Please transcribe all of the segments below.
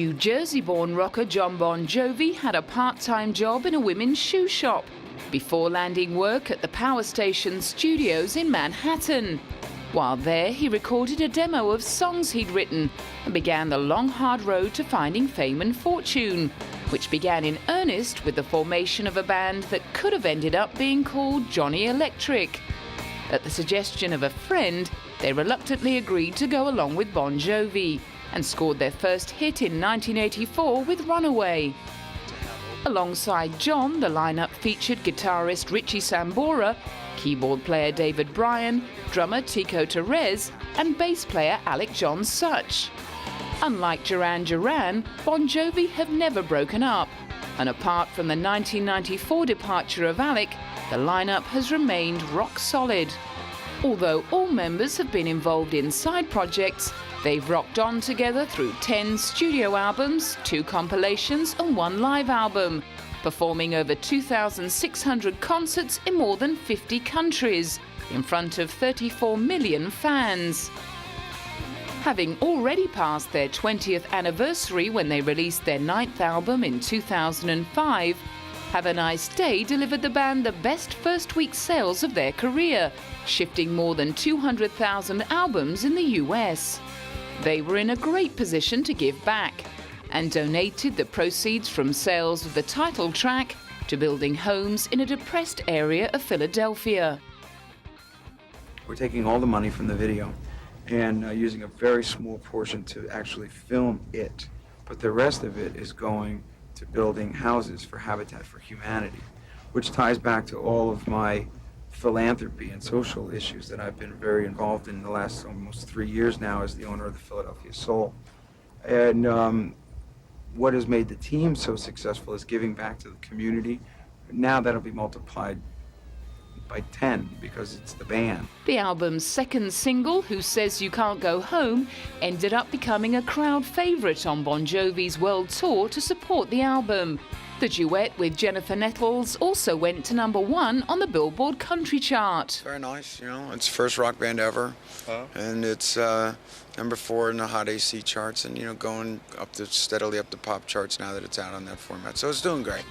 New Jersey-born rocker Jon Bon Jovi had a part-time job in a women's shoe shop before landing work at the Power Station Studios in Manhattan. While there, he recorded a demo of songs he'd written and began the long, hard road to finding fame and fortune, which began in earnest with the formation of a band that could have ended up being called Johnny Electric. At the suggestion of a friend, they reluctantly agreed to go along with Bon Jovi and scored their first hit in 1984 with Runaway. Alongside John, the lineup featured guitarist Richie Sambora, keyboard player David Bryan, drummer Tico Torres, and bass player Alec John Such. Unlike Duran Duran, Bon Jovi have never broken up, and apart from the 1994 departure of Alec, the lineup has remained rock solid. Although all members have been involved in side projects, they've rocked on together through 10 studio albums, 2 compilations and 1 live album, performing over 2,600 concerts in more than 50 countries, in front of 34 million fans. Having already passed their 20th anniversary when they released their 9th album in 2005, Have a Nice Day delivered the band the best first-week sales of their career, shifting more than 200,000 albums in the US. They were in a great position to give back and donated the proceeds from sales of the title track to building homes in a depressed area of Philadelphia. We're taking all the money from the video and using a very small portion to actually film it, but the rest of it is going to building houses for Habitat for Humanity, which ties back to all of my philanthropy and social issues that I've been very involved in the last almost 3 years now as the owner of the Philadelphia Soul. And what has made the team so successful is giving back to the community. Now that'll be multiplied by 10 because it's the band. The album's second single, Who Says You Can't Go Home, ended up becoming a crowd favourite on Bon Jovi's world tour to support the album. The duet with Jennifer Nettles also went to #1 on the Billboard Country chart. Very nice, you know, it's the first rock band ever, and it's #4 in the Hot AC charts, and you know, going up steadily up the pop charts now that it's out on that format. So it's doing great.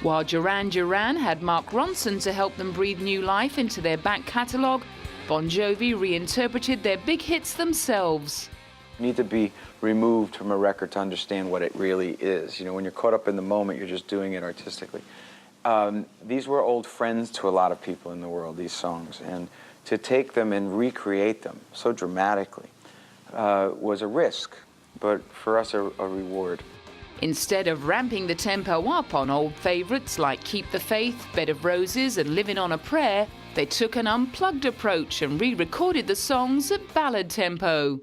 While Duran Duran had Mark Ronson to help them breathe new life into their back catalogue, Bon Jovi reinterpreted their big hits themselves. You need to be removed from a record to understand what it really is. You know, when you're caught up in the moment, you're just doing it artistically. These were old friends to a lot of people in the world, these songs, and to take them and recreate them so dramatically was a risk, but for us a reward. Instead of ramping the tempo up on old favourites like Keep the Faith, Bed of Roses and Living on a Prayer, they took an unplugged approach and re-recorded the songs at ballad tempo.